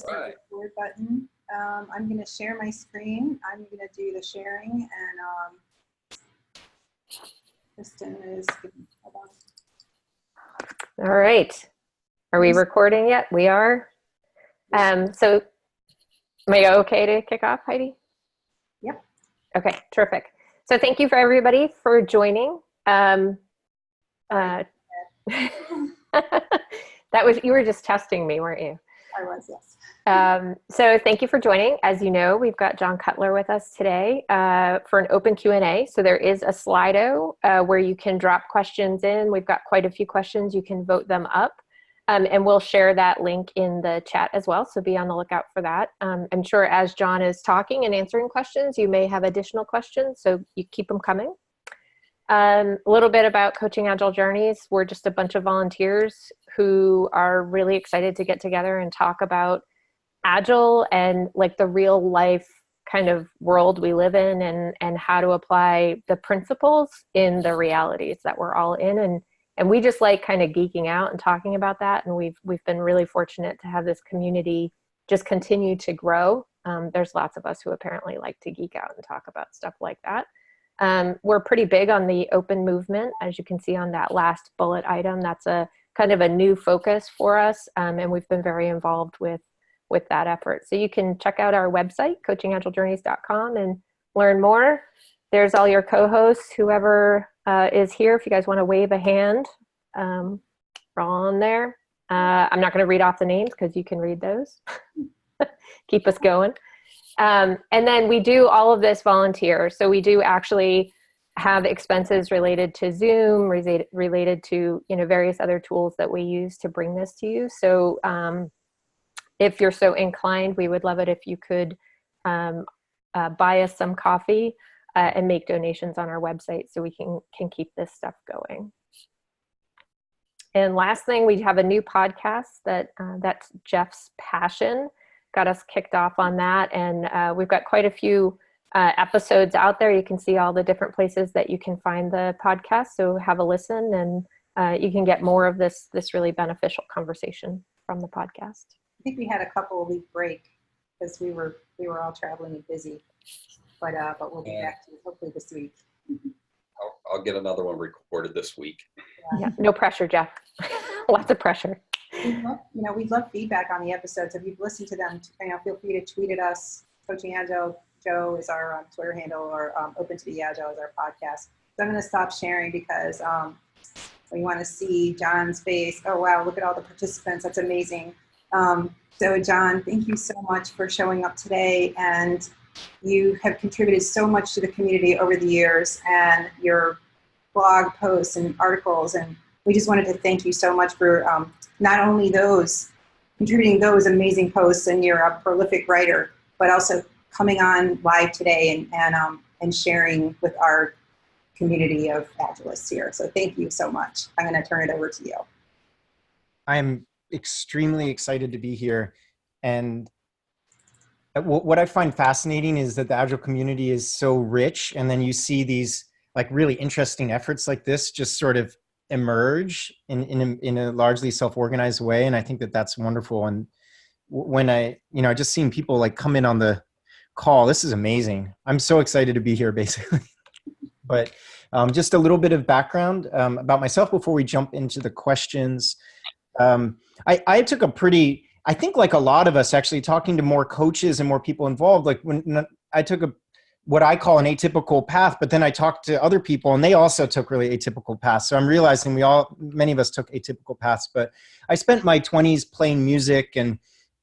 Right. Record button. I'm going to share my screen. I'm going to do the sharing, and Kristen is. Hold on. All right. Are we recording yet? We are. So, am I okay to kick off, Heidi? Yep. Okay. Terrific. So, thank you for everybody for joining. That was, you were just testing me, weren't you? I was, yes. So thank you for joining. As you know, we've got John Cutler with us today for an open Q&A. So there is a Slido where you can drop questions in. We've got quite a few questions. You can vote them up. And we'll share that link in the chat as well. So be on the lookout for that. I'm sure as John is talking and answering questions, you may have additional questions. So you keep them coming. A little bit about Coaching Agile Journeys. We're just a bunch of volunteers who are really excited to get together and talk about Agile and like the real life kind of world we live in, and how to apply the principles in the realities that we're all in. And we just like kind of geeking out and talking about that. And we've been really fortunate to have this community just continue to grow. There's lots of us who apparently like to geek out and talk about stuff like that. We're pretty big on the open movement, as you can see on that last bullet item. That's a kind of a new focus for us, and we've been very involved with that effort. So you can check out our website, coachingaglejourneys.com, and learn more. There's all your co-hosts, whoever is here. If you guys want to wave a hand, we're all on there. I'm not going to read off the names because you can read those. Keep us going. And then we do all of this volunteer. So we do actually have expenses related to Zoom, related to, various other tools that we use to bring this to you. So if you're so inclined, we would love it if you could buy us some coffee and make donations on our website so we can keep this stuff going. And last thing, we have a new podcast that's Jeff's passion. Got us kicked off on that, and we've got quite a few episodes out there. You can see all the different places that you can find the podcast, so have a listen, and you can get more of this really beneficial conversation from the podcast. I think we had a couple of week break because we were all traveling and busy, but we'll be back to it hopefully this week. I'll get another one recorded this week. Yeah, no pressure, Jeff. Lots of pressure. We'd love feedback on the episodes. If you've listened to them, feel free to tweet at us. Coaching Agile Joe is our Twitter handle, or Open to be Agile is our podcast. So I'm going to stop sharing because we want to see John's face. Oh, wow, look at all the participants. That's amazing. So John, thank you so much for showing up today. And you have contributed so much to the community over the years, and your blog posts and articles. And we just wanted to thank you so much for not only contributing those amazing posts, and you're a prolific writer, but also coming on live today and sharing with our community of Agilists here. So thank you so much. I'm going to turn it over to you. I'm extremely excited to be here. And what I find fascinating is that the Agile community is so rich, and then you see these like really interesting efforts like this just sort of emerge in a largely self-organized way. And I think that that's wonderful. And when I just seeing people like come in on the call, this is amazing. I'm so excited to be here basically. But just a little bit of background about myself before we jump into the questions. I took I think like a lot of us actually, talking to more coaches and more people involved, like when I took what I call an atypical path, but then I talked to other people and they also took really atypical paths. So I'm realizing many of us took atypical paths, but I spent my 20s playing music and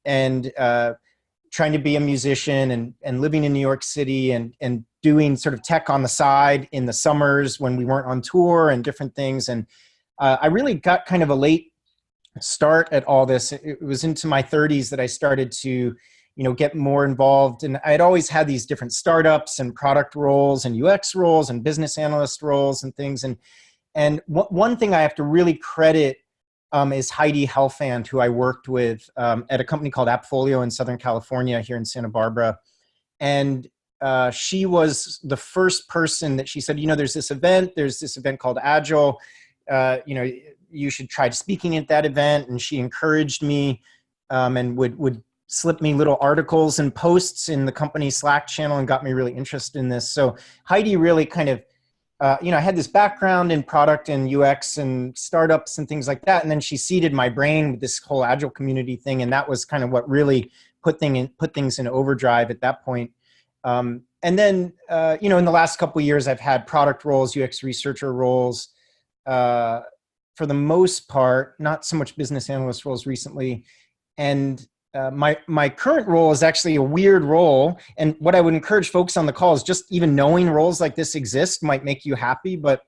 trying to be a musician and living in New York City and doing sort of tech on the side in the summers when we weren't on tour and different things. And I really got kind of a late start at all this. It was into my 30s that I started to get more involved. And I had always had these different startups and product roles and UX roles and business analyst roles and things. And one thing I have to really credit is Heidi Helfand, who I worked with at a company called AppFolio in Southern California here in Santa Barbara. And she was the first person that she said, there's this event called Agile, you should try speaking at that event. And she encouraged me and would slipped me little articles and posts in the company Slack channel and got me really interested in this. So Heidi really kind of, I had this background in product and UX and startups and things like that. And then she seeded my brain with this whole Agile community thing. And that was kind of what really put things in overdrive at that point. And then, in the last couple of years, I've had product roles, UX researcher roles, for the most part, not so much business analyst roles recently. And my current role is actually a weird role. And what I would encourage folks on the call is just even knowing roles like this exist might make you happy. But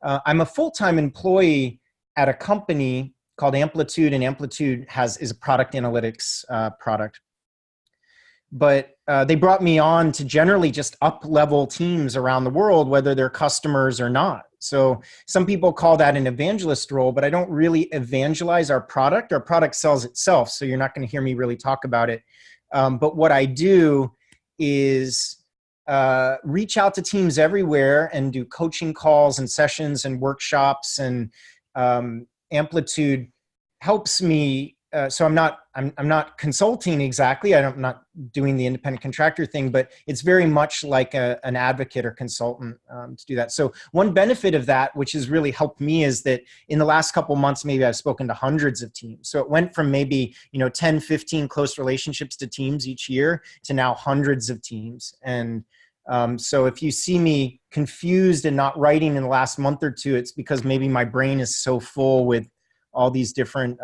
I'm a full-time employee at a company called Amplitude, and Amplitude is a product analytics product. But they brought me on to generally just up-level teams around the world, whether they're customers or not. So some people call that an evangelist role, but I don't really evangelize our product. Our product sells itself, so you're not going to hear me really talk about it. But what I do is reach out to teams everywhere and do coaching calls and sessions and workshops. And Amplitude helps me. So I'm not consulting exactly. I'm not doing the independent contractor thing, but it's very much like an advocate or consultant to do that. So one benefit of that, which has really helped me, is that in the last couple months, maybe I've spoken to hundreds of teams. So it went from maybe 10, 15 close relationships to teams each year to now hundreds of teams. And so if you see me confused and not writing in the last month or two, it's because maybe my brain is so full with all these different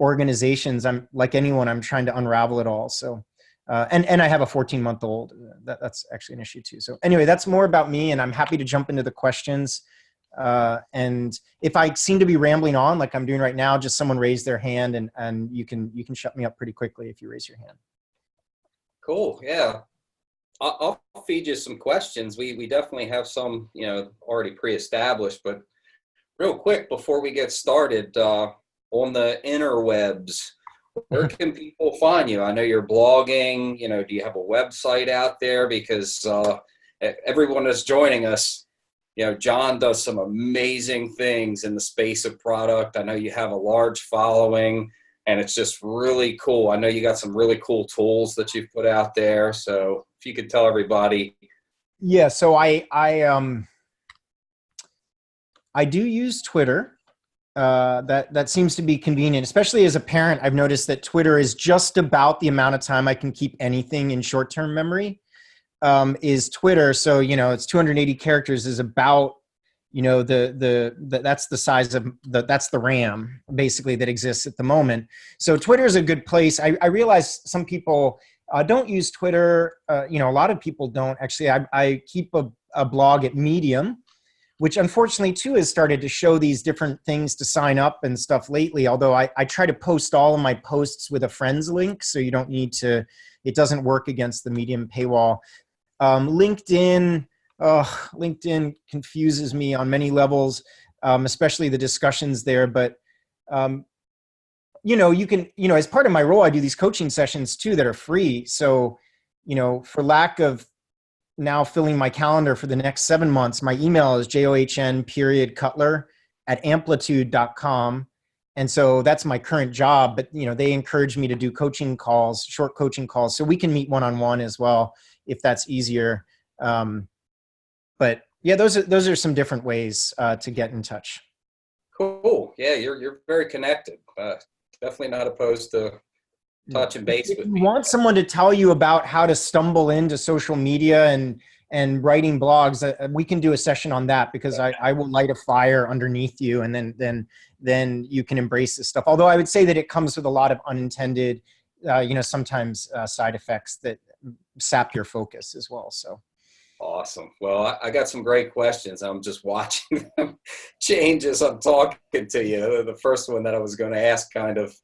organizations. I'm like anyone, I'm trying to unravel it all. So, and I have a 14-month-old. That's actually an issue too. So anyway, that's more about me, and I'm happy to jump into the questions. And if I seem to be rambling on like I'm doing right now, just someone raise their hand, and you can shut me up pretty quickly if you raise your hand. Cool. Yeah. I'll feed you some questions. We definitely have some, already pre-established, but real quick before we get started, on the interwebs, where can people find you? I know you're blogging, do you have a website out there? Because everyone that's joining us, John does some amazing things in the space of product. I know you have a large following, and it's just really cool. I know you got some really cool tools that you've put out there. So if you could tell everybody. Yeah, so I do use Twitter. That seems to be convenient, especially as a parent. I've noticed that Twitter is just about the amount of time I can keep anything in short-term memory, is Twitter. So, it's 280 characters is about, that's the size of that's the RAM basically that exists at the moment. So Twitter is a good place. I realize some people don't use Twitter. A lot of people don't actually. I keep a blog at Medium, which unfortunately too has started to show these different things to sign up and stuff lately. Although I try to post all of my posts with a friends link, so you don't need to, it doesn't work against the Medium paywall. LinkedIn confuses me on many levels, especially the discussions there. But, you can, as part of my role, I do these coaching sessions too that are free. So, for lack of now filling my calendar for the next 7 months, my email is john.cutler@amplitude.com. And so that's my current job, but they encourage me to do coaching calls, short coaching calls, so we can meet one-on-one as well, if that's easier. But yeah, those are some different ways to get in touch. Cool. Yeah, you're very connected. Definitely not opposed to touching base with me. If you want someone to tell you about how to stumble into social media and writing blogs, we can do a session on that, because I will light a fire underneath you, and then you can embrace this stuff. Although I would say that it comes with a lot of unintended, sometimes side effects that sap your focus as well. So. Awesome. Well, I got some great questions. I'm just watching them change as I'm talking to you. The first one that I was going to ask kind of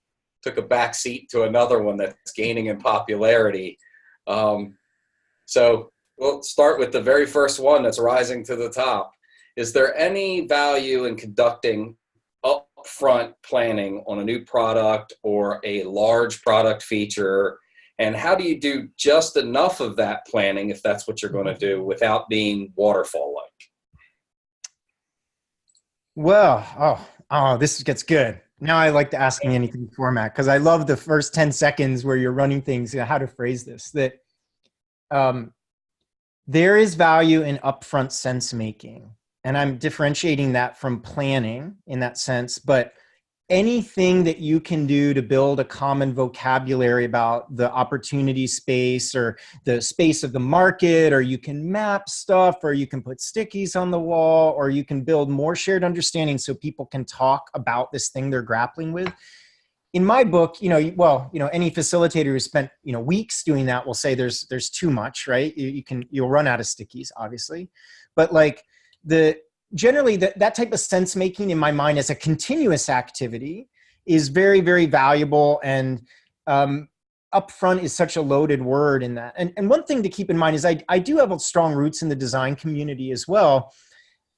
took a back seat to another one that's gaining in popularity. So we'll start with the very first one that's rising to the top. Is there any value in conducting upfront planning on a new product or a large product feature? And how do you do just enough of that planning, if that's what you're going to do, without being waterfall-like? Well, this gets good. Now I like to ask me anything format because I love the first 10 seconds where you're running things, how to phrase this, that there is value in upfront sense making. And I'm differentiating that from planning in that sense, but anything that you can do to build a common vocabulary about the opportunity space or the space of the market, or you can map stuff, or you can put stickies on the wall, or you can build more shared understanding so people can talk about this thing they're grappling with. In my book, any facilitator who spent, weeks doing that will say there's too much, right? You'll run out of stickies, obviously. But like generally that type of sense making in my mind as a continuous activity is very, very valuable. And upfront is such a loaded word in that. And one thing to keep in mind is I do have strong roots in the design community as well.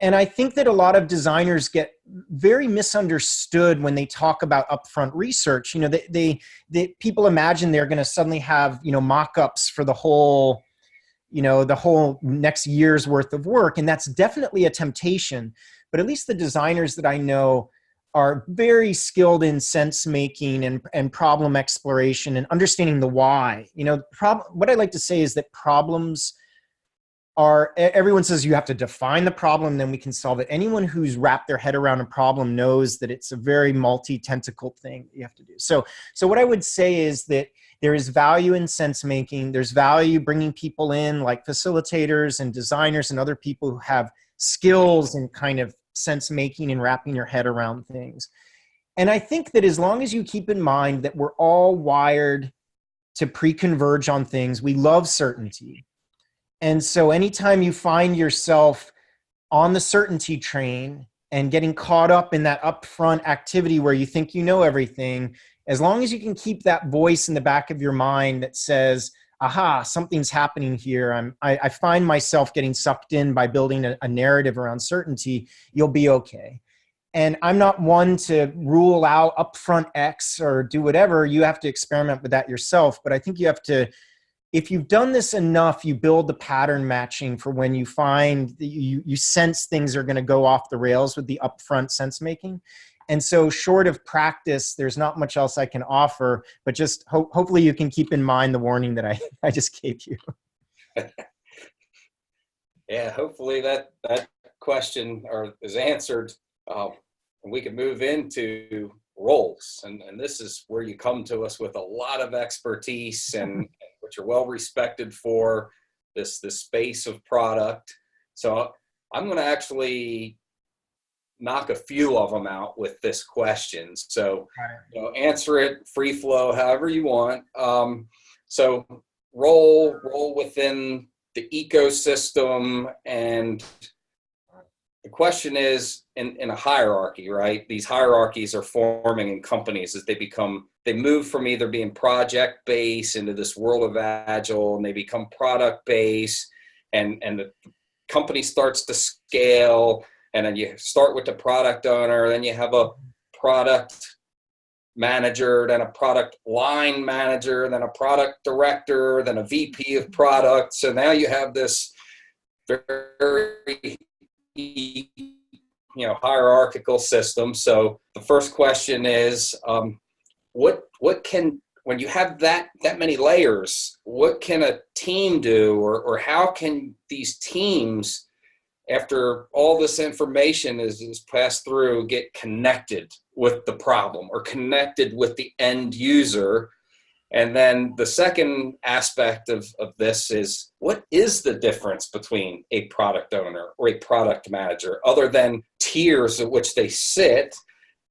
And I think that a lot of designers get very misunderstood when they talk about upfront research. They people imagine they're going to suddenly have, mock-ups for the whole next year's worth of work. And that's definitely a temptation. But at least the designers that I know are very skilled in sense making and problem exploration and understanding the why. What I like to say is that problems everyone says you have to define the problem, then we can solve it. Anyone who's wrapped their head around a problem knows that it's a very multi-tentacled thing that you have to do. So what I would say is that there is value in sense making. There's value bringing people in like facilitators and designers and other people who have skills in kind of sense making and wrapping your head around things. And I think that as long as you keep in mind that we're all wired to pre-converge on things, we love certainty. And so anytime you find yourself on the certainty train and getting caught up in that upfront activity where you think you know everything, as long as you can keep that voice in the back of your mind that says, aha, something's happening here, I find myself getting sucked in by building a narrative around certainty, you'll be okay. And I'm not one to rule out upfront X or do whatever. You have to experiment with that yourself. But I think you have to, if you've done this enough, you build the pattern matching for when you find that you sense things are going to go off the rails with the upfront sense making. And so short of practice, there's not much else I can offer, but just hopefully you can keep in mind the warning that I just gave you. Yeah, hopefully that question is answered. And we can move into roles. And this is where you come to us with a lot of expertise and what you're well respected for, this space of product. So I'm going to actually knock a few of them out with this question. So answer it free flow, however you want. So role within the ecosystem, and the question is in a hierarchy, right? These hierarchies are forming in companies as they move from either being project-based into this world of Agile, and they become product-based, and the company starts to scale, and then you start with the product owner, then you have a product manager, then a product line manager, then a product director, then a VP of product. So now you have this very hierarchical system. So the first question is, what can, when you have that many layers, what can a team do, or how can these teams, after all this information is passed through, get connected with the problem or connected with the end user? And then the second aspect of this is, what is the difference between a product owner or a product manager, other than tiers at which they sit?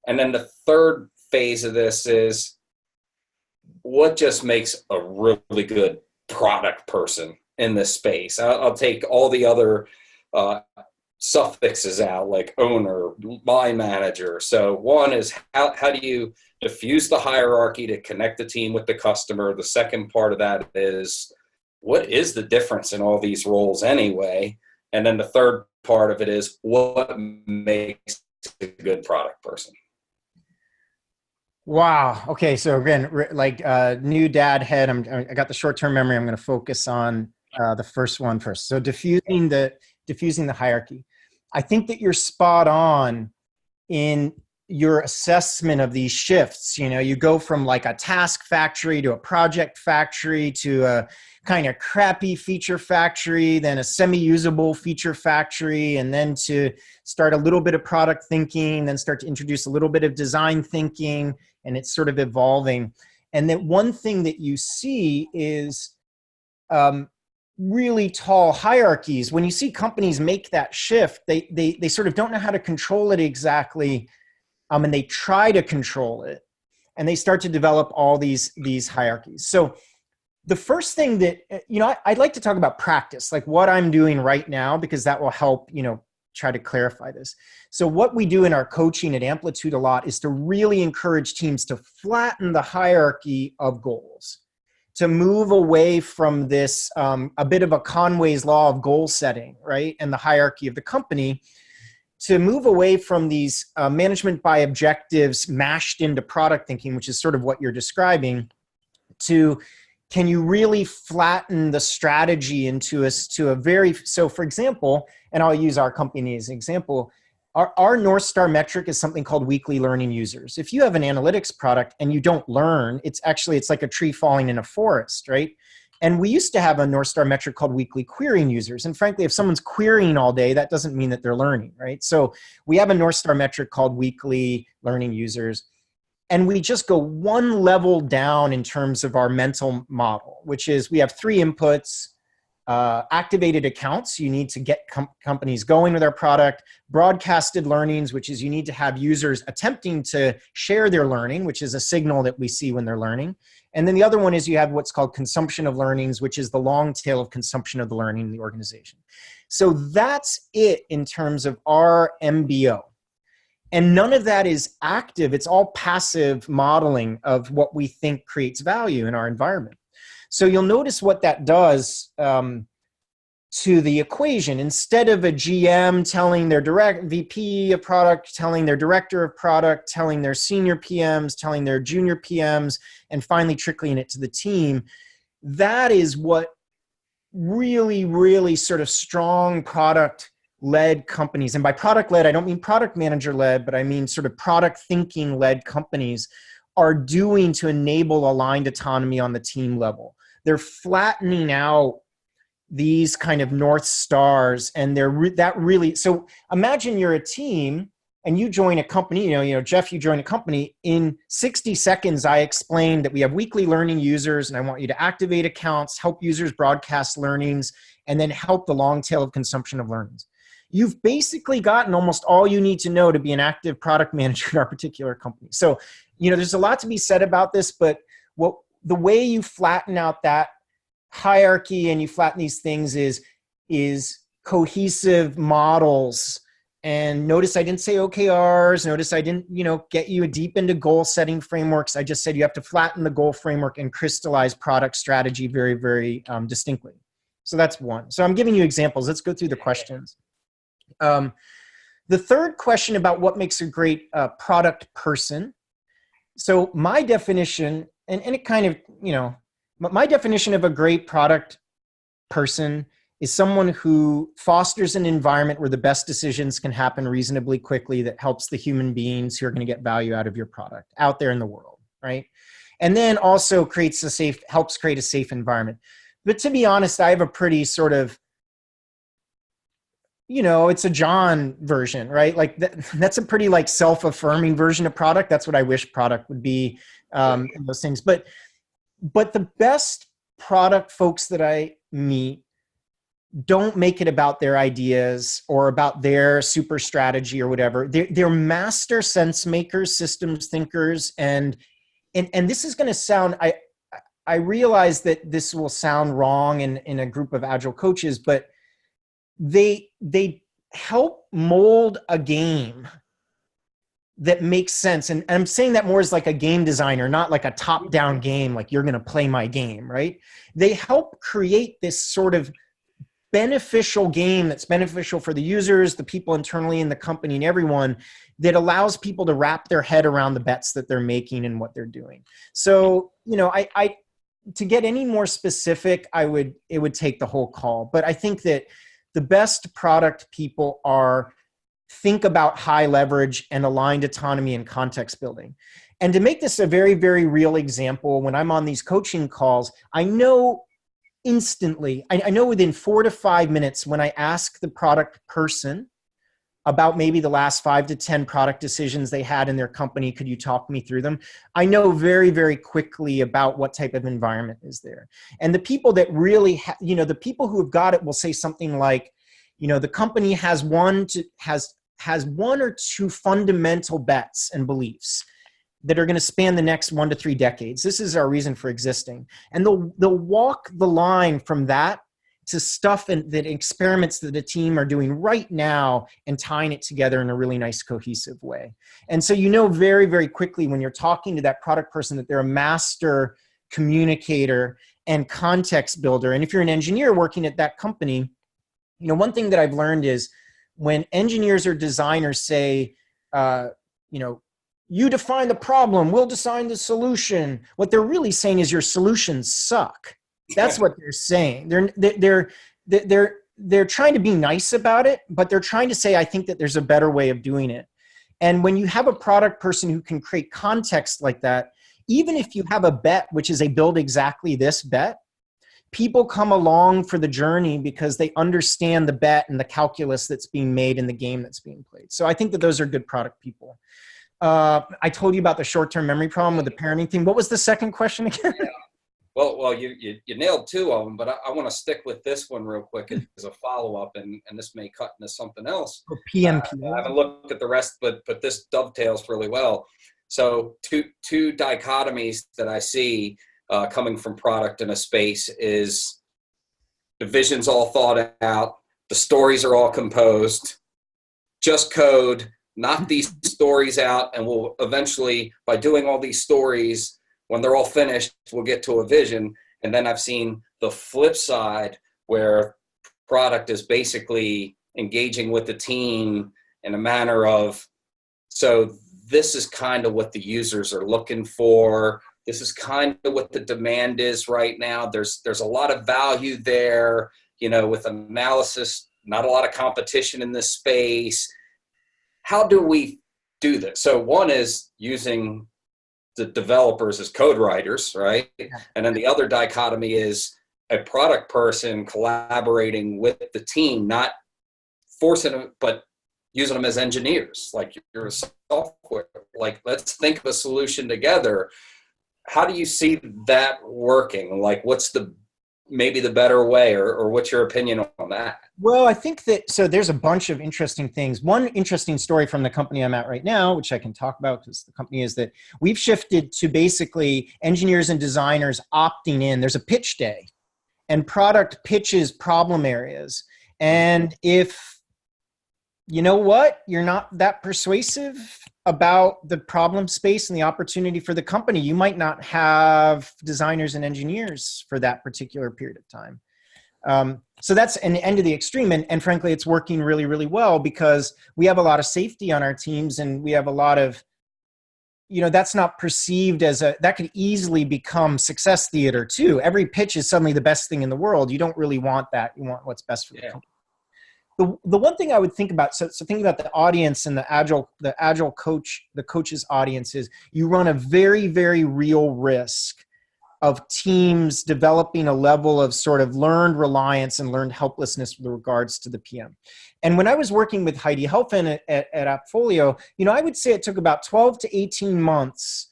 And then the third phase of this is, what just makes a really good product person in this space? I'll take all the other suffixes out, like owner, line manager. So one is, how do you diffuse the hierarchy to connect the team with the customer? The second part of that is, what is the difference in all these roles anyway? And then the third part of it is, what makes a good product person? Wow. Okay. So again, like new dad head, I got the short-term memory. I'm going to focus on the first one first. So diffusing the hierarchy. I think that you're spot on in your assessment of these shifts. You know, you go from like a task factory to a project factory to a kind of crappy feature factory, then a semi-usable feature factory, and then to start a little bit of product thinking, then start to introduce a little bit of design thinking, and it's sort of evolving. And then one thing that you see is really tall hierarchies. When you see companies make that shift, they sort of don't know how to control it exactly. And they try to control it, and they start to develop all these hierarchies. So the first thing that, you know, I'd like to talk about practice, like what I'm doing right now, because that will help, you know, try to clarify this. So what we do in our coaching at Amplitude a lot is to really encourage teams to flatten the hierarchy of goals, to move away from this, a bit of a Conway's law of goal setting, right? And the hierarchy of the company, to move away from these management by objectives mashed into product thinking, which is sort of what you're describing, to can you really flatten the strategy into a very, so for example, and I'll use our company as an example, our North Star metric is something called weekly learning users. If you have an analytics product and you don't learn, it's like a tree falling in a forest, right? And we used to have a North Star metric called weekly querying users. And frankly, if someone's querying all day, that doesn't mean that they're learning, right? So we have a North Star metric called weekly learning users. And we just go one level down in terms of our mental model, which is we have 3 inputs: activated accounts, you need to get companies going with our product; broadcasted learnings, which is you need to have users attempting to share their learning, which is a signal that we see when they're learning. And then the other one is you have what's called consumption of learnings, which is the long tail of consumption of the learning in the organization. So that's it in terms of our MBO. And none of that is active. It's all passive modeling of what we think creates value in our environment. So you'll notice what that does to the equation. Instead of a GM telling their direct VP of product, telling their director of product, telling their senior PMs, telling their junior PMs, and finally trickling it to the team, that is what really, really sort of strong product-led companies, and by product-led, I don't mean product manager-led, but I mean sort of product thinking-led companies are doing to enable aligned autonomy on the team level. They're flattening out these kind of North Stars, and so imagine you're a team and you join a company, you know, Jeff, you join a company. In 60 seconds, I explained that we have weekly learning users, and I want you to activate accounts, help users broadcast learnings, and then help the long tail of consumption of learnings. You've basically gotten almost all you need to know to be an active product manager in our particular company. So, you know, there's a lot to be said about this, but the way you flatten out that hierarchy and you flatten these things is cohesive models. And notice I didn't say OKRs. Notice I didn't, you know, get you deep into goal setting frameworks. I just said you have to flatten the goal framework and crystallize product strategy very, very distinctly. So that's one. So I'm giving you examples. Let's go through the questions. The third question about what makes a great product person. So my definition, and it kind of, you know, my definition of a great product person is someone who fosters an environment where the best decisions can happen reasonably quickly that helps the human beings who are going to get value out of your product out there in the world, right? And then also helps create a safe environment. But to be honest, I have a pretty sort of, you know, it's a John version, right? Like that's a pretty like self-affirming version of product. That's what I wish product would be, those things. But the best product folks that I meet don't make it about their ideas or about their super strategy or whatever. They're master sense makers, systems thinkers, and this is going to sound, I realize that this will sound wrong in a group of Agile coaches, but they help mold a game that makes sense. And I'm saying that more as like a game designer, not like a top-down game, like you're going to play my game, right? They help create this sort of beneficial game that's beneficial for the users, the people internally in the company, and everyone, that allows people to wrap their head around the bets that they're making and what they're doing. So, you know, I to get any more specific, it would take the whole call. But I think that the best product people are think about high leverage and aligned autonomy and context building. And to make this a very, very real example, when I'm on these coaching calls, I know instantly, I know within 4 to 5 minutes when I ask the product person about maybe the last 5 to 10 product decisions they had in their company, could you talk me through them? I know very, very quickly about what type of environment is there. And the people that really, the people who have got it will say something like, the company has one or two fundamental bets and beliefs that are going to span the next 1 to 3 decades. This is our reason for existing. And they'll walk the line from that to stuff that experiments that the team are doing right now and tying it together in a really nice cohesive way. And so very, very quickly when you're talking to that product person that they're a master communicator and context builder. And if you're an engineer working at that company, one thing that I've learned is when engineers or designers say, you define the problem, we'll design the solution, what they're really saying is your solutions suck. That's what they're saying. They're trying to be nice about it, but they're trying to say, I think that there's a better way of doing it. And when you have a product person who can create context like that, even if you have a bet, which is a build exactly this bet, people come along for the journey because they understand the bet and the calculus that's being made in the game that's being played. So I think that those are good product people. I told you about the short-term memory problem with the parenting thing. What was the second question again? Yeah. Well, you nailed 2 of them, but I want to stick with this one real quick as a follow-up, and this may cut into something else. PMP. I haven't looked at the rest, but this dovetails really well. So two dichotomies that I see coming from product in a space is the vision's all thought out, the stories are all composed, just code, knock these stories out, and we'll eventually, by doing all these stories, when they're all finished, we'll get to a vision. And then I've seen the flip side where product is basically engaging with the team in a manner of, so this is kind of what the users are looking for. This is kind of what the demand is right now. There's a lot of value there, with analysis, not a lot of competition in this space. How do we do this? So one is using the developers as code writers, right? And then the other dichotomy is a product person collaborating with the team, not forcing them, but using them as engineers. Like you're a software, like let's think of a solution together. How do you see that working? Like what's maybe the better way, or what's your opinion on that? Well, I think so there's a bunch of interesting things. One interesting story from the company I'm at right now, which I can talk about because the company is that we've shifted to basically engineers and designers opting in. There's a pitch day and product pitches problem areas. And if, you're not that persuasive about the problem space and the opportunity for the company, you might not have designers and engineers for that particular period of time. So that's an end of the extreme. And frankly, it's working really, really well because we have a lot of safety on our teams and we have a lot of, that's not perceived as that could easily become success theater too. Every pitch is suddenly the best thing in the world. You don't really want that. You want what's best for the company. The one thing I would think about, so thinking about the audience and the agile coach, the coach's audience is you run a very, very real risk of teams developing a level of sort of learned reliance and learned helplessness with regards to the PM. And when I was working with Heidi Helfand at AppFolio, I would say it took about 12 to 18 months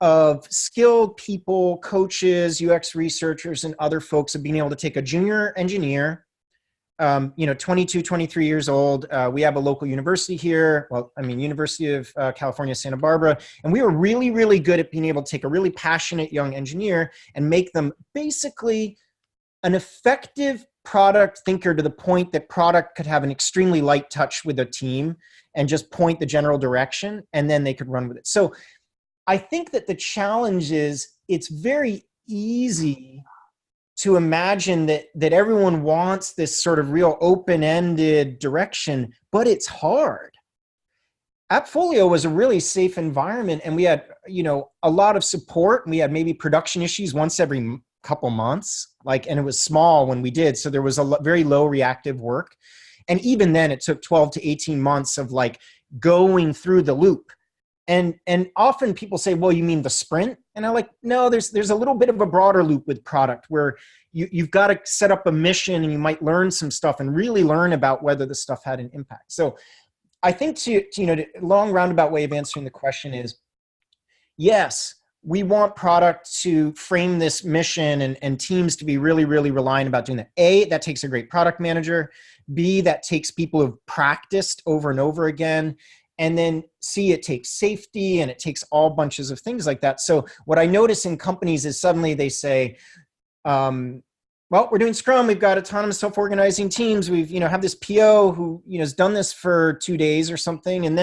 of skilled people, coaches, UX researchers, and other folks of being able to take a junior engineer, 22, 23 years old. We have a local university here. University of California, Santa Barbara. And we were really, really good at being able to take a really passionate young engineer and make them basically an effective product thinker to the point that product could have an extremely light touch with a team and just point the general direction, and then they could run with it. So I think that the challenge is it's very easy to imagine that everyone wants this sort of real open-ended direction, but it's hard. AppFolio was a really safe environment, and we had, a lot of support. And we had maybe production issues once every couple months, and it was small when we did. So there was very low reactive work. And even then it took 12 to 18 months of like going through the loop. And often people say, well, you mean the sprint? And I'm like, no, there's a little bit of a broader loop with product where you've got to set up a mission and you might learn some stuff and really learn about whether the stuff had an impact. So I think the long roundabout way of answering the question is, yes, we want product to frame this mission and teams to be really, really reliant about doing that. A, that takes a great product manager. B, that takes people who've practiced over and over again. And then C, it takes safety and it takes all bunches of things like that. So what I notice in companies is suddenly they say, well, we're doing Scrum. We've got autonomous self-organizing teams. We've, have this PO who, has done this for 2 days or something. And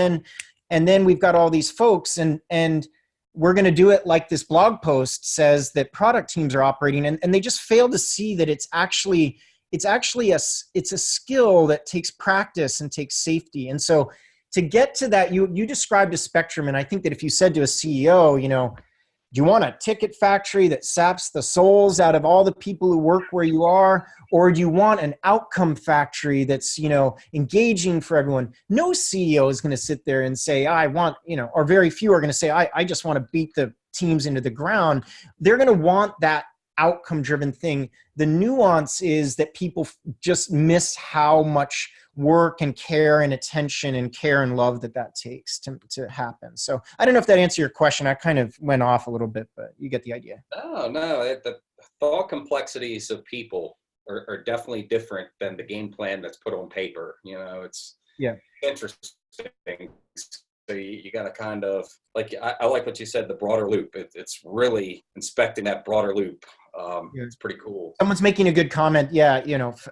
then we've got all these folks and we're going to do it like this blog post says that product teams are operating. And they just fail to see that it's actually a skill that takes practice and takes safety. And so to get to that, you described a spectrum. And I think that if you said to a CEO, do you want a ticket factory that saps the souls out of all the people who work where you are? Or do you want an outcome factory that's, engaging for everyone? No CEO is going to sit there and say, I want, or very few are going to say, I just want to beat the teams into the ground. They're going to want that outcome driven thing. The nuance is that people just miss how much work and care and attention and care and love that takes to happen. So I don't know if that answered your question. I kind of went off a little bit, but you get the idea. Oh, no, the thought complexities of people are definitely different than the game plan that's put on paper. It's interesting. So you got to kind of, I like what you said, the broader loop. It's really inspecting that broader loop. It's pretty cool. Someone's making a good comment. Yeah,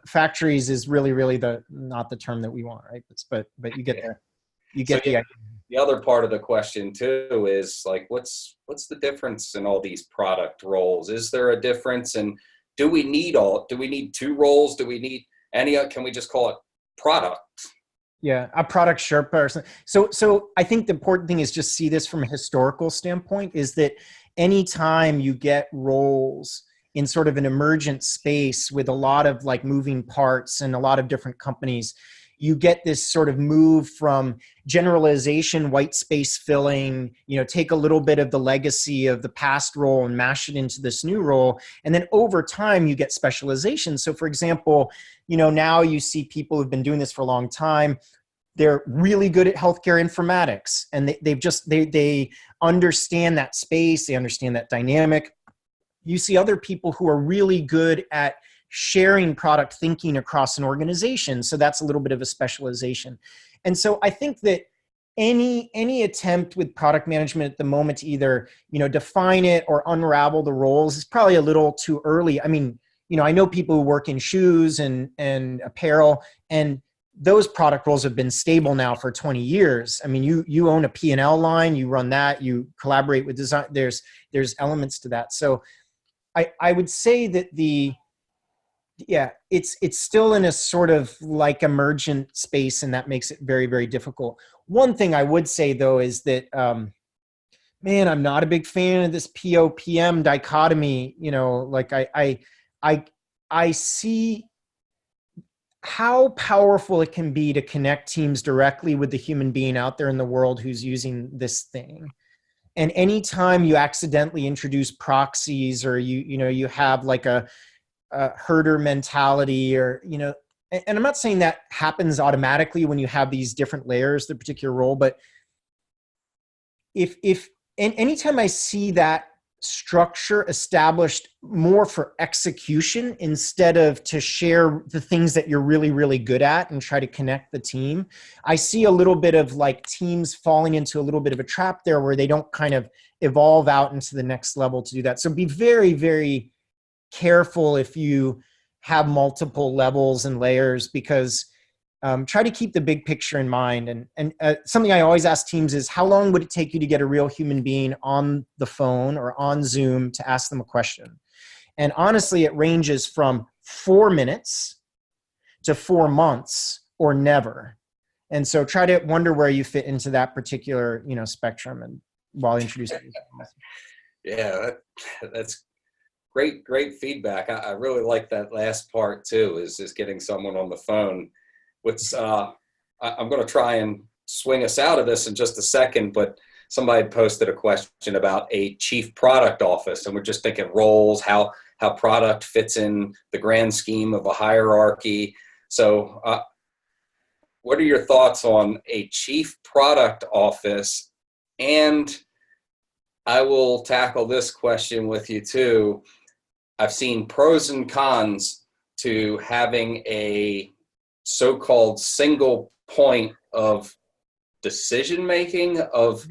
factories is really, really not the term that we want, right? But you get there. You get the idea. The other part of the question too is what's the difference in all these product roles? Is there a difference? And do we need 2 roles? Do we need any? Can we just call it product? Yeah, a product Sherpa or something. So I think the important thing is just see this from a historical standpoint, is that anytime you get roles in sort of an emergent space with a lot of moving parts and a lot of different companies, you get this sort of move from generalization, white space filling, take a little bit of the legacy of the past role and mash it into this new role. And then over time, you get specialization. So for example, now you see people who've been doing this for a long time. They're really good at healthcare informatics, and they understand that space. They understand that dynamic. You see other people who are really good at sharing product thinking across an organization. So that's a little bit of a specialization. And so I think that any attempt with product management at the moment to either, define it or unravel the roles is probably a little too early. I mean, I know people who work in shoes and apparel, and those product roles have been stable now for 20 years. I mean, you own a P&L line, you run that, you collaborate with design. There's elements to that. So I would say that it's still in a sort of emergent space, and that makes it very, very difficult. One thing I would say though is that, I'm not a big fan of this PO-PM dichotomy. I see how powerful it can be to connect teams directly with the human being out there in the world who's using this thing. And anytime you accidentally introduce proxies, or you have a herder mentality, or and I'm not saying that happens automatically when you have these different layers, the particular role, but anytime I see that structure established more for execution instead of to share the things that you're really, really good at and try to connect the team, I see a little bit of teams falling into a little bit of a trap there where they don't kind of evolve out into the next level to do that. So be very, very careful if you have multiple levels and layers, because try to keep the big picture in mind. And something I always ask teams is, how long would it take you to get a real human being on the phone or on Zoom to ask them a question? And honestly, it ranges from 4 minutes to 4 months or never. And so try to wonder where you fit into that particular, spectrum, and while introducing. Yeah, that's great feedback. I really like that last part too, is getting someone on the phone. I'm going to try and swing us out of this in just a second, but somebody posted a question about a chief product office, and we're just thinking roles, how product fits in the grand scheme of a hierarchy. So what are your thoughts on a chief product office? And I will tackle this question with you too. I've seen pros and cons to having a so-called single point of decision-making of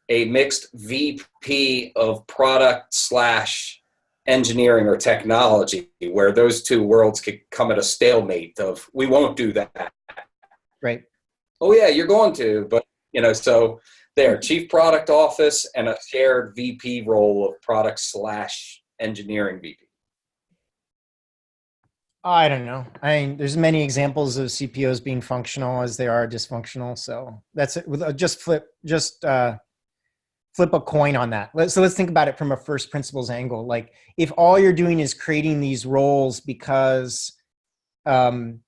a mixed VP of product / engineering or technology, where those two worlds could come at a stalemate of, we won't do that. Right. Oh yeah, you're going to, but so there, chief product office and a shared VP role of product / engineering VP. I don't know. I mean, there's many examples of CPOs being functional as they are dysfunctional. So that's it. Just flip a coin on that. So let's think about it from a first principles angle. Like, if all you're doing is creating these roles because, there's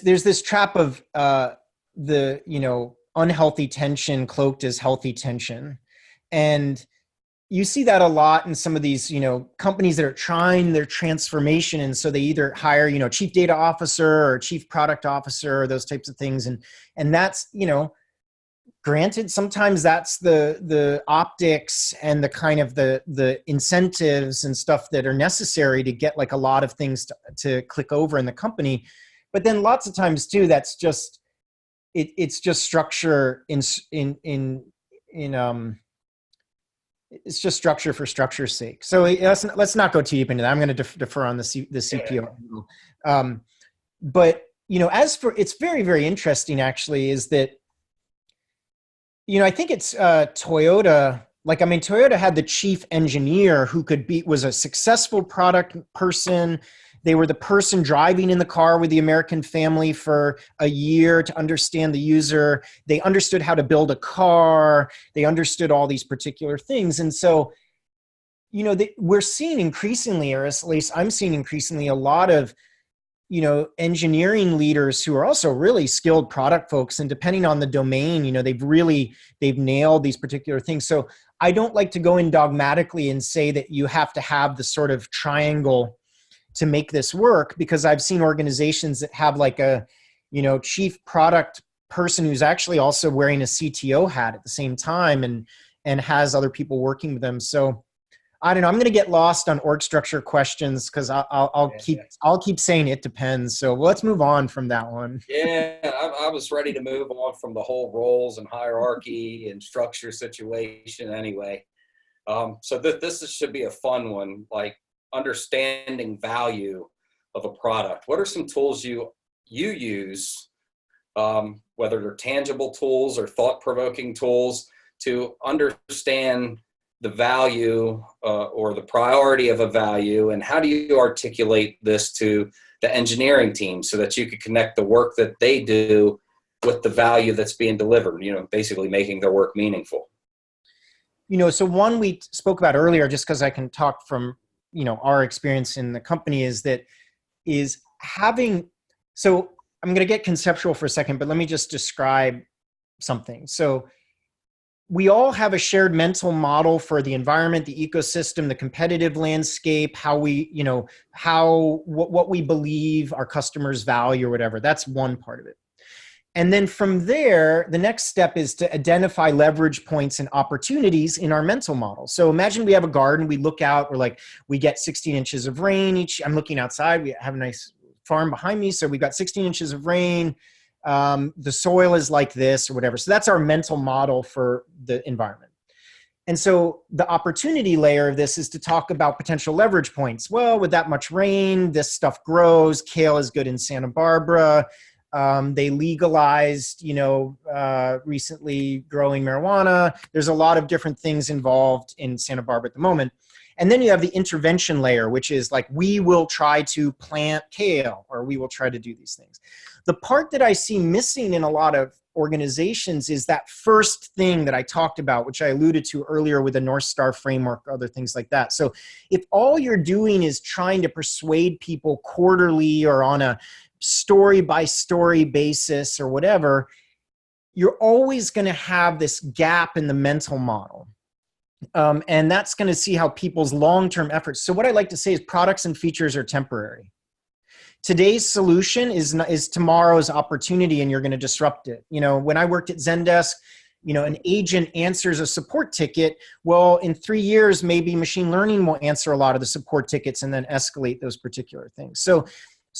this trap of the unhealthy tension cloaked as healthy tension, and you see that a lot in some of these, companies that are trying their transformation. And so they either hire, chief data officer or chief product officer, or those types of things. And that's, granted, sometimes that's the optics and the kind of the incentives and stuff that are necessary to get like a lot of things to click over in the company. But then lots of times too, that's just, it's just structure it's just structure for structure's sake. So let's not go too deep into that. I'm going to defer on the CPO. But, as for, it's very, very interesting actually, is that, I think it's Toyota. Toyota had the chief engineer who was a successful product person. They were the person driving in the car with the American family for a year to understand the user. They understood how to build a car. They understood all these particular things. And so, we're seeing increasingly, or at least I'm seeing increasingly, a lot of, engineering leaders who are also really skilled product folks. And depending on the domain, they've nailed these particular things. So I don't like to go in dogmatically and say that you have to have the sort of triangle to make this work, because I've seen organizations that have like a, chief product person who's actually also wearing a CTO hat at the same time and has other people working with them. So I don't know, I'm going to get lost on org structure questions because I'll keep saying it depends. So let's move on from that one. Yeah, I was ready to move on from the whole roles and hierarchy and structure situation anyway. So this should be a fun one, like understanding value of a product. What are some tools you use, whether they're tangible tools or thought-provoking tools, to understand the value or the priority of a value, and how do you articulate this to the engineering team so that you could connect the work that they do with the value that's being delivered, basically making their work meaningful? So one we spoke about earlier, just because I can talk from our experience in the company, is having, so I'm going to get conceptual for a second, but let me just describe something. So we all have a shared mental model for the environment, the ecosystem, the competitive landscape, how we, what we believe our customers value or whatever. That's one part of it. And then from there, the next step is to identify leverage points and opportunities in our mental model. So imagine we have a garden, we look out, we get 16 inches of rain I'm looking outside, we have a nice farm behind me. So we've got 16 inches of rain. The soil is like this or whatever. So that's our mental model for the environment. And so the opportunity layer of this is to talk about potential leverage points. Well, with that much rain, this stuff grows. Kale is good in Santa Barbara. They legalized, recently growing marijuana. There's a lot of different things involved in Santa Barbara at the moment. And then you have the intervention layer, which is like, we will try to plant kale, or we will try to do these things. The part that I see missing in a lot of organizations is that first thing that I talked about, which I alluded to earlier with the North Star framework, other things like that. So if all you're doing is trying to persuade people quarterly or on a story by story basis or whatever, you're always going to have this gap in the mental model. And that's going to see how people's long-term efforts. So what I like to say is products and features are temporary. Today's solution is tomorrow's opportunity, and you're going to disrupt it. You know, when I worked at Zendesk, you know, an agent answers a support ticket. Well, in 3 years, maybe machine learning will answer a lot of the support tickets and then escalate those particular things. So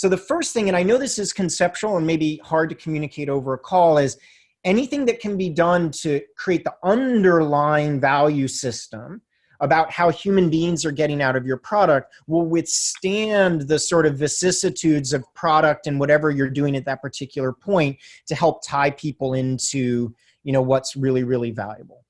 the first thing, and I know this is conceptual and maybe hard to communicate over a call, is anything that can be done to create the underlying value system about how human beings are getting out of your product will withstand the sort of vicissitudes of product and whatever you're doing at that particular point to help tie people into, you know, what's really, really valuable.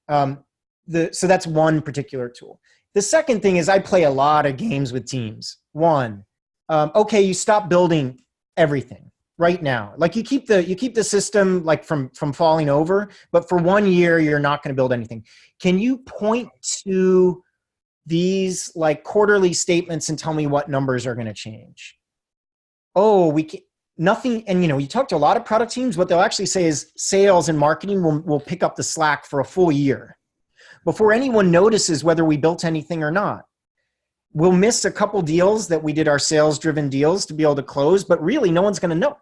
So that's one particular tool. The second thing is I play a lot of games with teams. One, okay, you stop building everything right now. Like you keep the system like from falling over, but for 1 year, you're not going to build anything. Can you point to these like quarterly statements and tell me what numbers are going to change? Oh, we can, nothing. And, you know, you talk to a lot of product teams, what they'll actually say is sales and marketing will pick up the slack for a full year before anyone notices whether we built anything or not. We'll miss a couple deals that we did our sales-driven deals to be able to close, but really no one's going to know.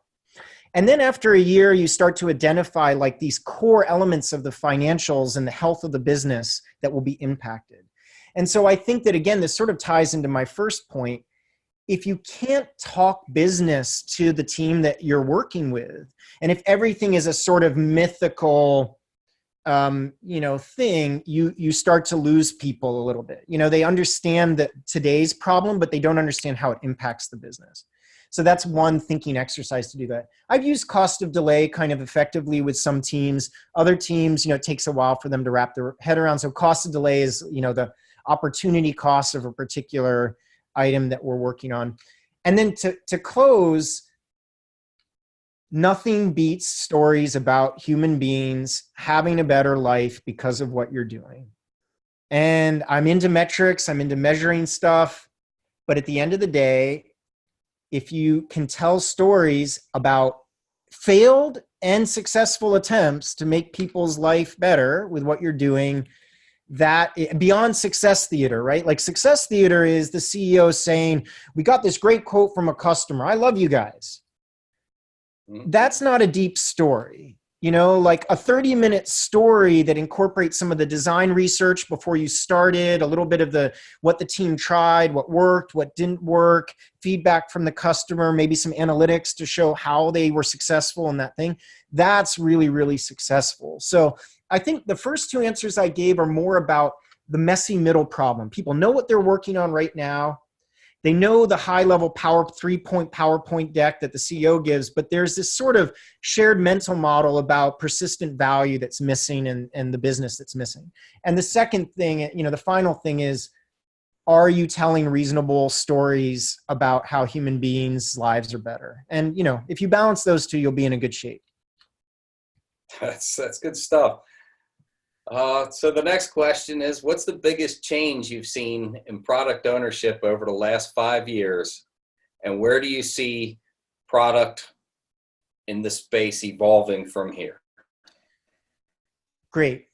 And then after a year, you start to identify like these core elements of the financials and the health of the business that will be impacted. And so I think that, again, this sort of ties into my first point. If you can't talk business to the team that you're working with, and if everything is a sort of mythical you know, thing, you start to lose people a little bit. You know, they understand that today's problem, but they don't understand how it impacts the business. So that's one thinking exercise to do that. I've used cost of delay kind of effectively with some teams. Other teams, you know, it takes a while for them to wrap their head around. So cost of delay is, you know, the opportunity cost of a particular item that we're working on. And then to close, nothing beats stories about human beings having a better life because of what you're doing. And I'm into metrics, I'm into measuring stuff, but at the end of the day, if you can tell stories about failed and successful attempts to make people's life better with what you're doing, that beyond success theater, right? Like success theater is the CEO saying, we got this great quote from a customer. I love you guys. That's not a deep story. You know, like a 30-minute story that incorporates some of the design research before you started, a little bit of what the team tried, what worked, what didn't work, feedback from the customer, maybe some analytics to show how they were successful in that thing. That's really, really successful. So I think the first two answers I gave are more about the messy middle problem. People know what they're working on right now. They know the high-level three-point PowerPoint deck that the CEO gives, but there's this sort of shared mental model about persistent value that's missing and the business that's missing. And the second thing, you know, the final thing is, are you telling reasonable stories about how human beings' lives are better? And, you know, if you balance those two, you'll be in a good shape. That's good stuff. So the next question is, what's the biggest change you've seen in product ownership over the last 5 years? And where do you see product in the space evolving from here? Great.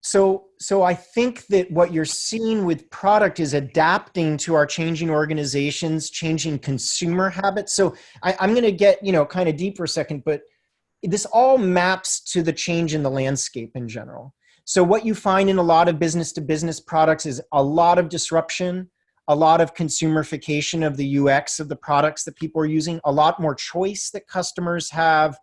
So I think that what you're seeing with product is adapting to our changing organizations, changing consumer habits. So I'm going to get, you know, kind of deep for a second, but this all maps to the change in the landscape in general. So what you find in a lot of business-to-business products is a lot of disruption, a lot of consumerification of the UX of the products that people are using, a lot more choice that customers have.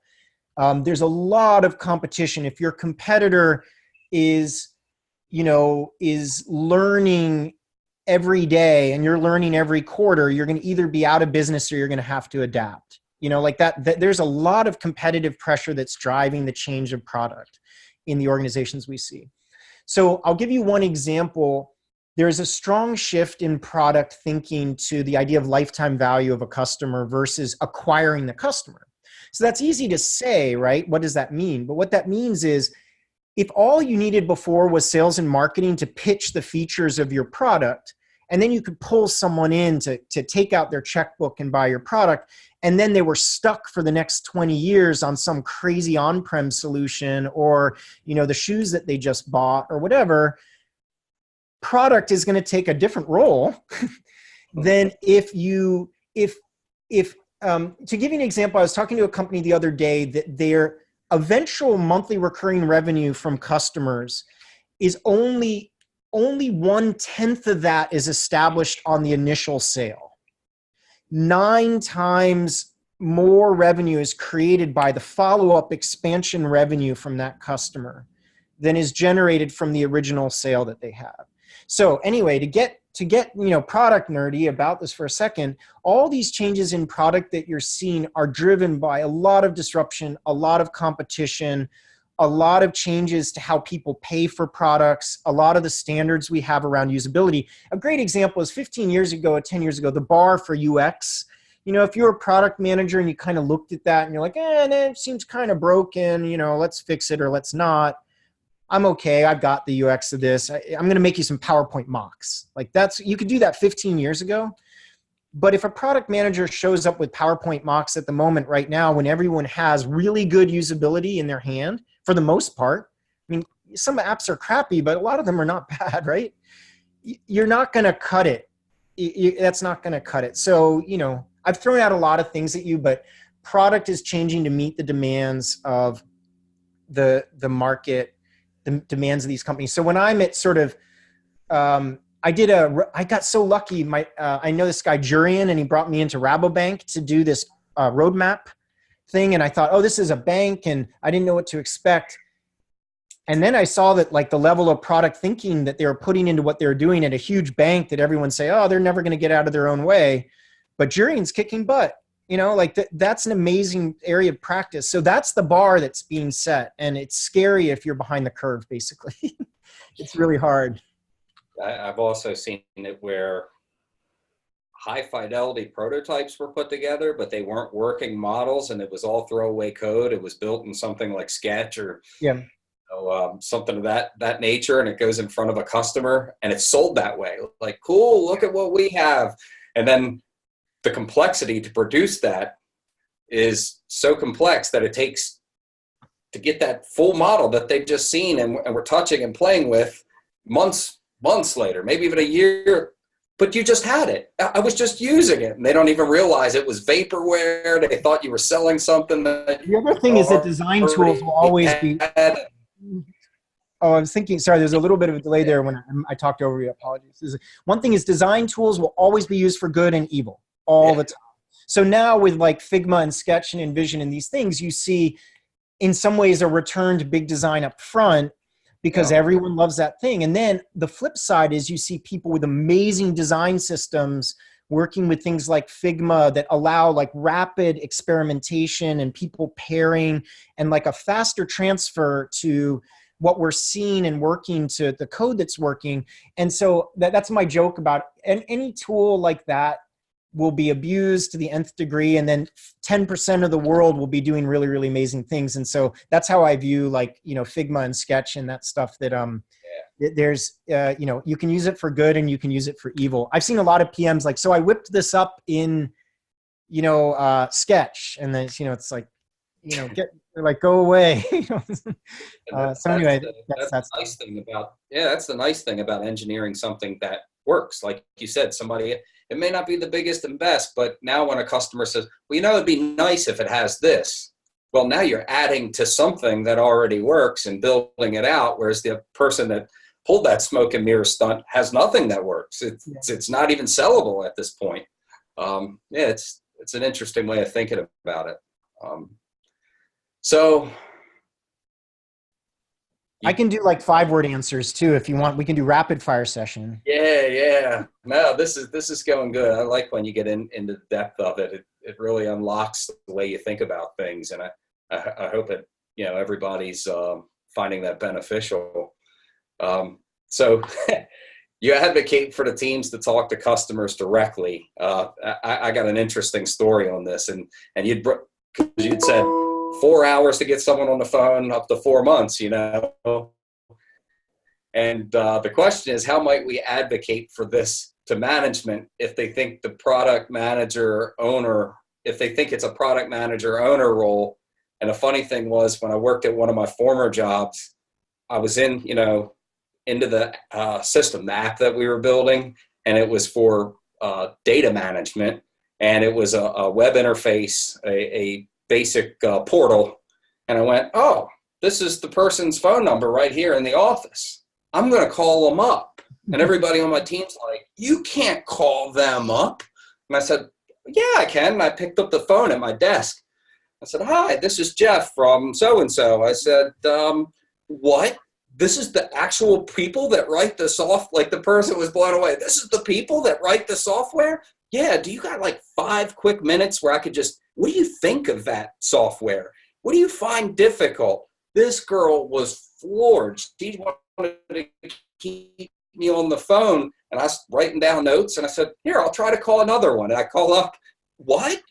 There's a lot of competition. If your competitor is learning every day and you're learning every quarter, you're going to either be out of business or you're going to have to adapt. You know, like that there's a lot of competitive pressure that's driving the change of product in the organizations we see. So I'll give you one example. There's a strong shift in product thinking to the idea of lifetime value of a customer versus acquiring the customer. So that's easy to say, right? What does that mean? But what that means is if all you needed before was sales and marketing to pitch the features of your product, and then you could pull someone in to take out their checkbook and buy your product, and then they were stuck for the next 20 years on some crazy on-prem solution, or the shoes that they just bought or whatever, product is going to take a different role than to give you an example, I was talking to a company the other day that their eventual monthly recurring revenue from customers is only 1/10 of that is established on the initial sale. 9 times more revenue is created by the follow-up expansion revenue from that customer than is generated from the original sale that they have. So anyway, to get product nerdy about this for a second, all these changes in product that you're seeing are driven by a lot of disruption, a lot of competition, a lot of changes to how people pay for products, a lot of the standards we have around usability. A great example is 15 years ago or 10 years ago, the bar for UX. If you're a product manager and you kind of looked at that and you're like, that seems kind of broken, let's fix it or let's not. I'm okay. I've got the UX of this. I'm going to make you some PowerPoint mocks. You could do that 15 years ago. But if a product manager shows up with PowerPoint mocks at the moment right now, when everyone has really good usability in their hand, for the most part, some apps are crappy, but a lot of them are not bad, right? You're not going to cut it. That's not going to cut it. So, I've thrown out a lot of things at you, but product is changing to meet the demands of the market, the demands of these companies. So when I'm at I got so lucky. I know this guy Jurian, and he brought me into Rabobank to do this roadmap thing. And I thought, this is a bank, and I didn't know what to expect. And then I saw that the level of product thinking that they were putting into what they were doing at a huge bank that everyone say, they're never going to get out of their own way. But Jurian's kicking butt. That's an amazing area of practice. So that's the bar that's being set. And it's scary if you're behind the curve, basically. It's really hard. I've also seen it where high fidelity prototypes were put together, but they weren't working models, and it was all throwaway code. It was built in something like Sketch or something of that nature, and it goes in front of a customer and it's sold that way. Cool, look at what we have. And then the complexity to produce that is so complex that it takes to get that full model that they've just seen and we're touching and playing with months later, maybe even a year, but you just had it. I was just using it, and they don't even realize it was vaporware. They thought you were selling something. The other thing is that design tools will always be. I was thinking, sorry, there's a little bit of a delay there when I talked over you. Apologies. One thing is design tools will always be used for good and evil all the time. So now with Figma and Sketch and InVision and these things, you see in some ways a return to big design up front because everyone loves that thing. And then the flip side is you see people with amazing design systems working with things like Figma that allow rapid experimentation and people pairing and a faster transfer to what we're seeing and working to the code that's working. And so that's my joke about any tool like that will be abused to the nth degree, and then 10% of the world will be doing really, really amazing things. And so that's how I view Figma and Sketch and that stuff that there's, you can use it for good and you can use it for evil. I've seen a lot of PMs so I whipped this up in, Sketch, and then, it's get go away. So anyway, that's the nice thing about, that's the nice thing about engineering something that works. Like you said, it may not be the biggest and best, but now when a customer says, it'd be nice if it has this. Well, now you're adding to something that already works and building it out, whereas the person that pulled that smoke and mirror stunt has nothing that works. It's not even sellable at this point. It's an interesting way of thinking about it. So I can do 5-word answers too if you want. We can do rapid fire session. Yeah. No, this is going good. I like when you get into the depth of it. It really unlocks the way you think about things, and I hope that everybody's finding that beneficial. So you advocate for the teams to talk to customers directly. I got an interesting story on this, and you'd because you'd said 4 hours to get someone on the phone, up to 4 months, And the question is, how might we advocate for this to management if they think the product manager owner, if they think it's a product manager owner role? And the funny thing was, when I worked at one of my former jobs, I was into the system, the app that we were building, and it was for data management. And it was a web interface, a basic portal. And I went, oh, this is the person's phone number right here in the office. I'm going to call them up. And everybody on my team's like, you can't call them up. And I said, yeah, I can. And I picked up the phone at my desk. I said, hi, this is Jeff from so-and-so. I said, what? This is the actual people that write the software? Like, the person was blown away. This is the people that write the software? Yeah, do you got like 5 quick minutes where I could just, what do you think of that software? What do you find difficult? This girl was floored. She wanted to keep me on the phone, and I was writing down notes, and I said, here, I'll try to call another one. And I call up, what?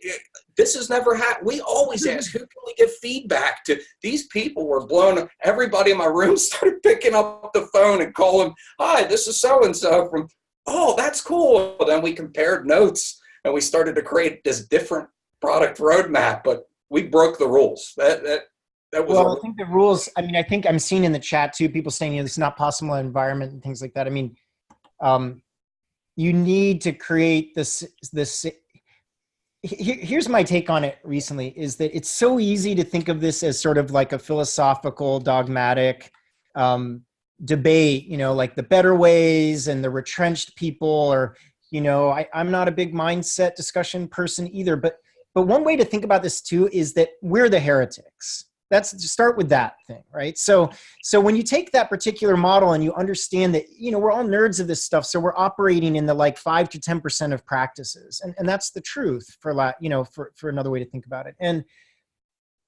This has never happened. We always ask, who can we give feedback to? These people were blown. Everybody in my room started picking up the phone and calling, hi, this is so-and-so from, oh, that's cool. Then we compared notes, and we started to create this different product roadmap, but we broke the rules. That was well, I think the rules, I think I'm seeing in the chat too, people saying, this is not possible in environment and things like that. You need to create this. Here's my take on it recently, is that it's so easy to think of this as sort of like a philosophical, dogmatic debate, like the better ways and the retrenched people, or, I'm not a big mindset discussion person either, but one way to think about this too is that we're the heretics. That's to start with that thing, right? So when you take that particular model and you understand that, we're all nerds of this stuff, so we're operating in the like 5 to 10% of practices, and that's the truth for another way to think about it. And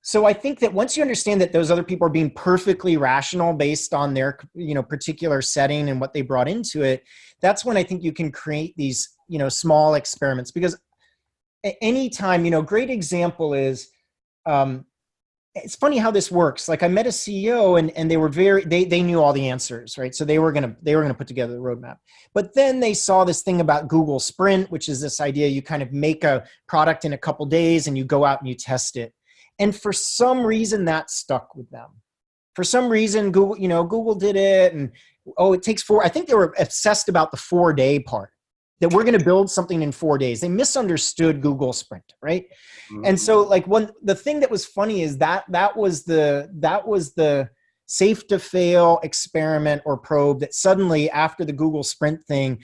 so I think that once you understand that those other people are being perfectly rational based on their, particular setting and what they brought into it, that's when I think you can create these, small experiments. Because at any time, great example is, it's funny how this works. Like, I met a CEO and they were they knew all the answers, right? So they were going to put together the roadmap. But then they saw this thing about Google Sprint, which is this idea you kind of make a product in a couple days and you go out and you test it. And for some reason that stuck with them. For some reason, Google did it, and it takes 4. I think they were obsessed about the 4-day part, that we're going to build something in 4 days. They misunderstood Google Sprint, right? Mm-hmm. And so, like, the thing that was funny is that was the safe to fail experiment or probe that suddenly, after the Google Sprint thing,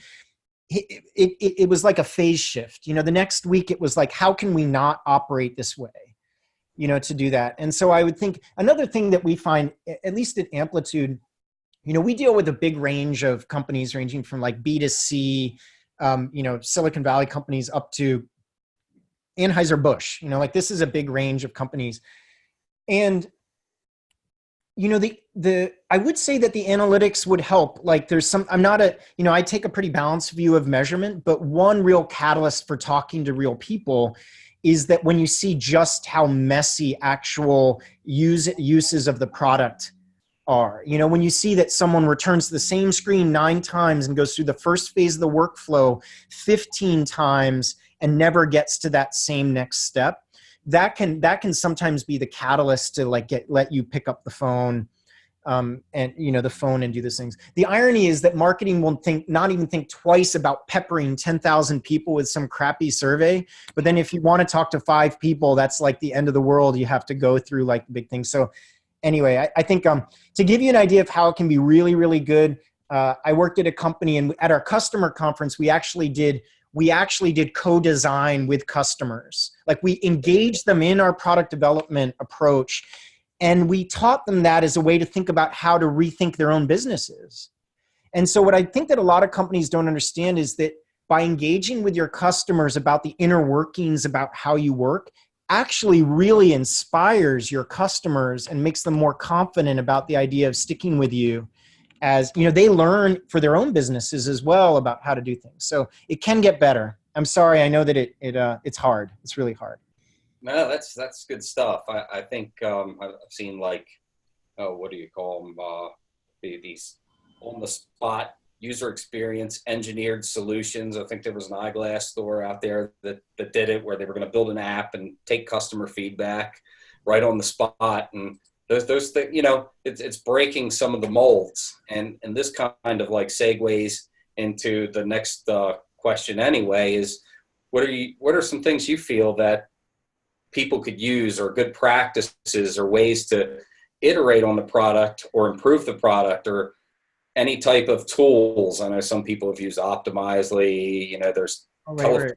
it was like a phase shift. The next week it was like, how can we not operate this way? To do that. And so I would think another thing that we find, at least at Amplitude, we deal with a big range of companies ranging from like B2C, Silicon Valley companies up to Anheuser-Busch, like this is a big range of companies. And, I would say that the analytics would help. Like, I take a pretty balanced view of measurement, but one real catalyst for talking to real people is that when you see just how messy actual uses of the product are, when you see that someone returns the same screen 9 times and goes through the first phase of the workflow 15 times and never gets to that same next step, that can sometimes be the catalyst to let you pick up the phone, the phone and do these things. The irony is that marketing will not even think twice about peppering 10,000 people with some crappy survey. But then if you want to talk to 5 people, that's like the end of the world. You have to go through like the big thing. So anyway, I think to give you an idea of how it can be really, really good, I worked at a company, and at our customer conference, we actually did co-design with customers. Like, we engaged them in our product development approach, and we taught them that as a way to think about how to rethink their own businesses. And so what I think that a lot of companies don't understand is that by engaging with your customers about the inner workings about how you work, actually really inspires your customers and makes them more confident about the idea of sticking with you, as they learn for their own businesses as well about how to do things. So it can get better. I'm sorry, I know that it's hard. It's really hard. No, that's good stuff. I think I've seen like, oh, what do you call them? These on the spot user experience engineered solutions. I think there was an eyeglass store out there that did it, where they were going to build an app and take customer feedback right on the spot. And those things, you know, it's breaking some of the molds. And this kind of like segues into the next question anyway, is what are some things you feel that people could use, or good practices or ways to iterate on the product or improve the product, or any type of tools? I know some people have used Optimizely, you know, there's telephone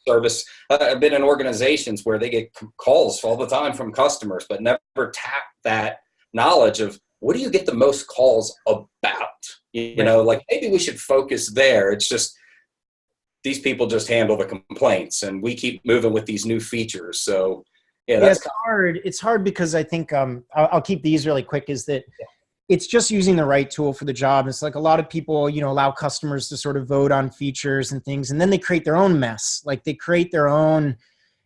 service. I've been in organizations where they get calls all the time from customers, but never tap that knowledge of what do you get the most calls about? You know, like maybe we should focus there. It's just, these people just handle the complaints and we keep moving with these new features. So yeah, that's hard. It's hard because I think I'll keep these really quick, is that it's just using the right tool for the job. It's like a lot of people, you know, allow customers to sort of vote on features and things, and then they create their own mess. Like they create their own,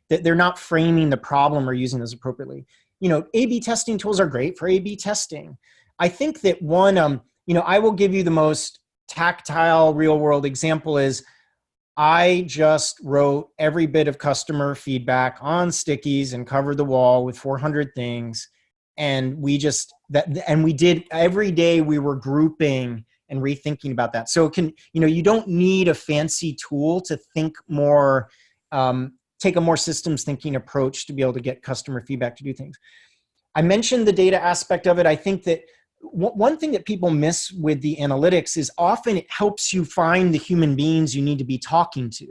they're not framing the problem or using those appropriately. You know, A/B testing tools are great for A/B testing. I think that one, you know, I will give you the most tactile real world example is, I just wrote every bit of customer feedback on stickies and covered the wall with 400 things. And we did every day, we were grouping and rethinking about that. So you don't need a fancy tool to think more, take a more systems thinking approach to be able to get customer feedback to do things. I mentioned the data aspect of it. I think that one thing that people miss with the analytics is often it helps you find the human beings you need to be talking to.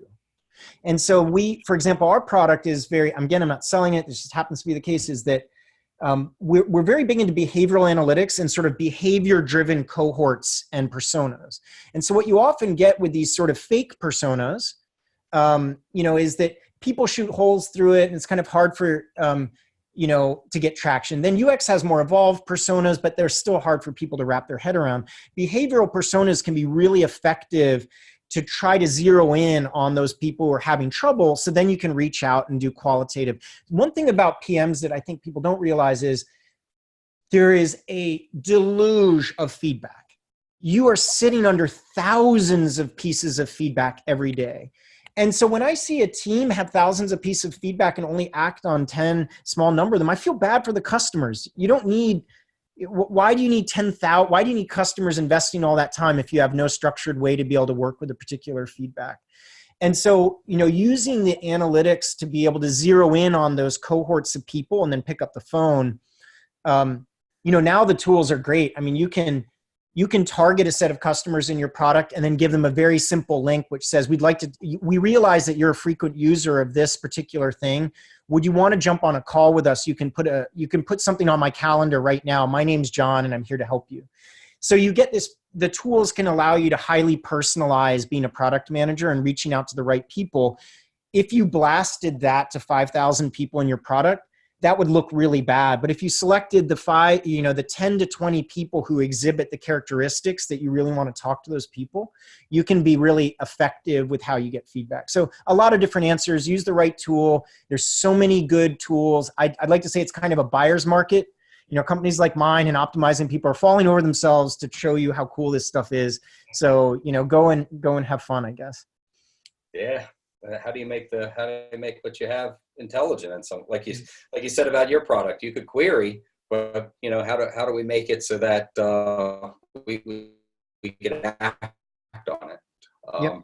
And so for example, our product is very, again, I'm not selling it, this just happens to be the case, is that we're very big into behavioral analytics and sort of behavior-driven cohorts and personas. And so what you often get with these sort of fake personas, you know, is that people shoot holes through it and it's kind of hard for, you know, to get traction. Then UX has more evolved personas, but they're still hard for people to wrap their head around. Behavioral personas can be really effective to try to zero in on those people who are having trouble, so then you can reach out and do qualitative. One thing about PMs that I think people don't realize is there is a deluge of feedback. You are sitting under thousands of pieces of feedback every day. And so when I see a team have thousands of pieces of feedback and only act on 10, small number of them, I feel bad for the customers. You don't need, why do you need 10,000? Why do you need customers investing all that time if you have no structured way to be able to work with a particular feedback? And so, you know, using the analytics to be able to zero in on those cohorts of people and then pick up the phone, you know, now the tools are great. I mean, you can target a set of customers in your product and then give them a very simple link which says, we realize that you're a frequent user of this particular thing. Would you want to jump on a call with us? You can put something on my calendar right now. My name's John and I'm here to help you. So you get this, the tools can allow you to highly personalize being a product manager and reaching out to the right people. If you blasted that to 5,000 people in your product, that would look really bad. But if you selected the 10 to 20 people who exhibit the characteristics that you really want to talk to those people, you can be really effective with how you get feedback. So a lot of different answers, use the right tool. There's so many good tools. I'd like to say it's kind of a buyer's market. You know, companies like mine and Optimizing people are falling over themselves to show you how cool this stuff is. So, you know, go and have fun, I guess. Yeah. How do you make what you have intelligent? And so, like you said about your product, you could query, but you know, how do we make it so that we can act on it? Yep.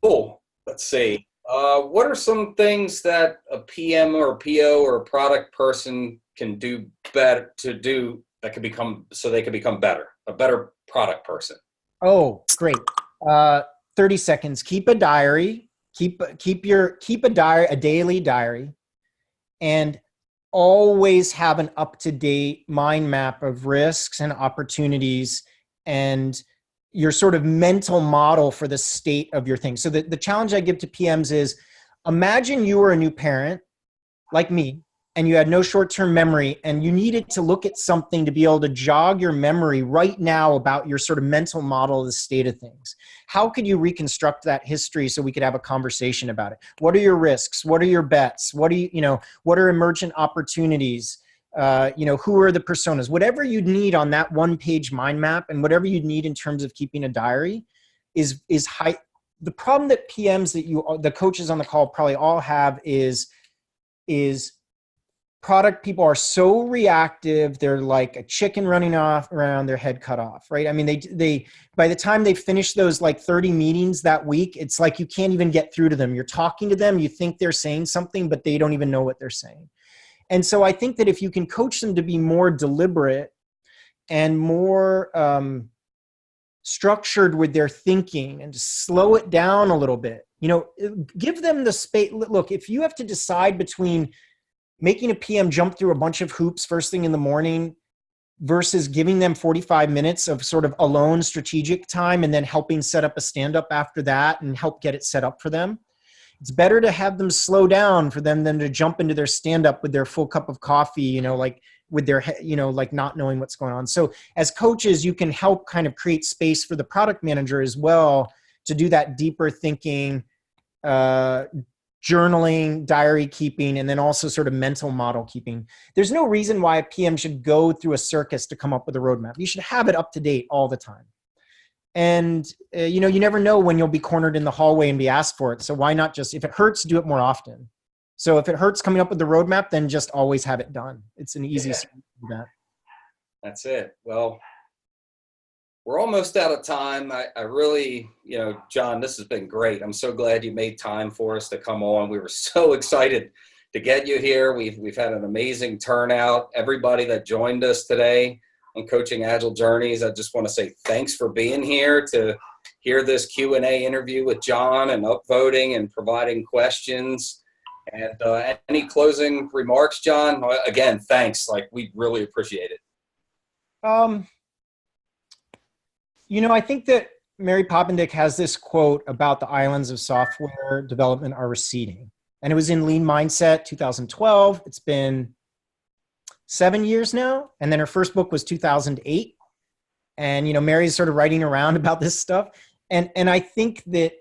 Cool. Let's see. What are some things that a PM or a PO or a product person can do better that could become, so they could become a better product person? Oh, great. 30 seconds. Keep a diary. Keep a daily diary, and always have an up-to-date mind map of risks and opportunities and your sort of mental model for the state of your thing. So the challenge I give to PMs is, imagine you were a new parent like me, and you had no short-term memory, and you needed to look at something to be able to jog your memory right now about your sort of mental model of the state of things. How could you reconstruct that history so we could have a conversation about it? What are your risks? What are your bets? What are emergent opportunities? Who are the personas? Whatever you'd need on that one-page mind map, and whatever you'd need in terms of keeping a diary is high. The problem that PMs the coaches on the call probably all have is product people are so reactive. They're like a chicken running off around their head cut off, right? I mean, they by the time they finish those like 30 meetings that week, it's like you can't even get through to them. You're talking to them, you think they're saying something, but they don't even know what they're saying. And so I think that if you can coach them to be more deliberate and more structured with their thinking, and to slow it down a little bit, give them the space. Look, if you have to decide between making a PM jump through a bunch of hoops first thing in the morning versus giving them 45 minutes of sort of alone strategic time and then helping set up a stand-up after that and help get it set up for them, it's better to have them slow down for them than to jump into their stand-up with their full cup of coffee, like with their, like not knowing what's going on. So as coaches, you can help kind of create space for the product manager as well to do that deeper thinking, journaling, diary keeping, and then also sort of mental model keeping. There's no reason why a PM should go through a circus to come up with a roadmap. You should have it up to date all the time. And, you never know when you'll be cornered in the hallway and be asked for it. So why not just, if it hurts, do it more often. So if it hurts coming up with the roadmap, then just always have it done. It's an easy solution to that. That's it. Well, we're almost out of time. I really, John, this has been great. I'm so glad you made time for us to come on. We were so excited to get you here. We've had an amazing turnout. Everybody that joined us today on Coaching Agile Journeys, I just want to say thanks for being here to hear this Q&A interview with John and upvoting and providing questions. And any closing remarks, John? Again, thanks. We really appreciate it. I think that Mary Poppendieck has this quote about the islands of software development are receding. And it was in Lean Mindset 2012. It's been 7 years now. And then her first book was 2008. And, Mary's sort of writing around about this stuff. And I think that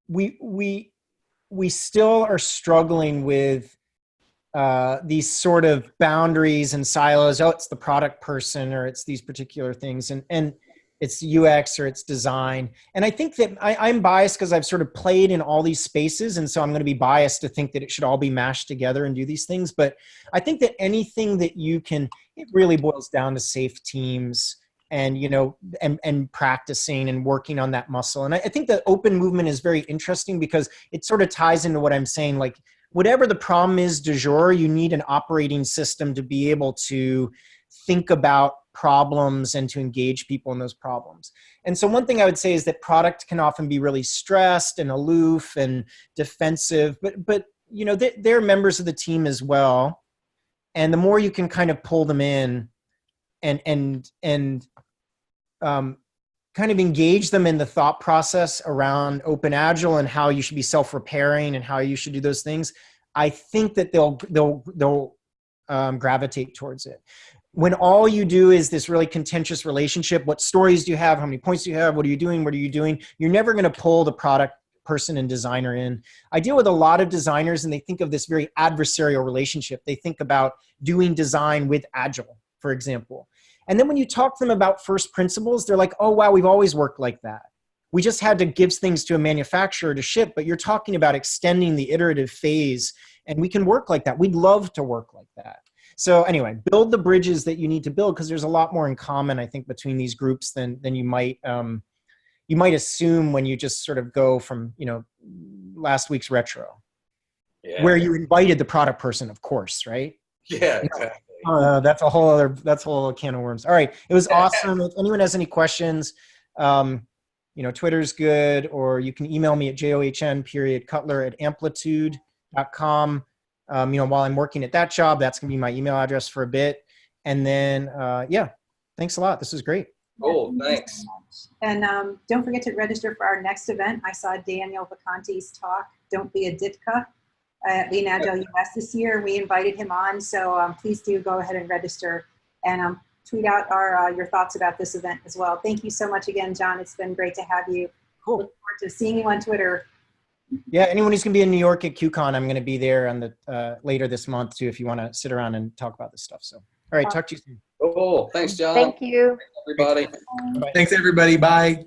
we still are struggling with these sort of boundaries and silos. Oh, it's the product person, or it's these particular things, and it's UX, or it's design. And I think that I'm biased because I've sort of played in all these spaces, and so I'm going to be biased to think that it should all be mashed together and do these things. But I think that anything that it really boils down to safe teams and, and practicing and working on that muscle. And I think the open movement is very interesting because it sort of ties into what I'm saying. Whatever the problem is du jour, you need an operating system to be able to think about problems and to engage people in those problems. And so one thing I would say is that product can often be really stressed and aloof and defensive, but they're members of the team as well. And the more you can kind of pull them in and kind of engage them in the thought process around Open Agile and how you should be self-repairing and how you should do those things, I think that they'll gravitate towards it. When all you do is this really contentious relationship, what stories do you have? How many points do you have? What are you doing? What are you doing? You're never going to pull the product person and designer in. I deal with a lot of designers, and they think of this very adversarial relationship. They think about doing design with Agile, for example. And then when you talk to them about first principles, they're like, oh, wow, we've always worked like that. We just had to give things to a manufacturer to ship, but you're talking about extending the iterative phase, and we can work like that. We'd love to work like that. So anyway, build the bridges that you need to build, because there's a lot more in common, I think, between these groups than you might assume when you just sort of go from, last week's retro, where you invited the product person, of course, right? Yeah, exactly. That's a whole other can of worms. All right. It was awesome. If anyone has any questions, Twitter's good, or you can email me at john.cutler@amplitude.com. While I'm working at that job, that's going to be my email address for a bit. And then, thanks a lot. This was great. Cool. Thanks. And don't forget to register for our next event. I saw Daniel Vacanti's talk, Don't Be a Ditka. Lean Agile US this year. We invited him on, so please do go ahead and register and tweet out your thoughts about this event as well. Thank you so much again, John. It's been great to have you. Cool. Look forward to seeing you on Twitter. Yeah, anyone who's going to be in New York at QCon, I'm going to be there on the later this month too, if you want to sit around and talk about this stuff. So, all right, talk to you soon. Cool. Thanks, John. Thank you. Everybody. Bye-bye. Thanks, everybody. Bye.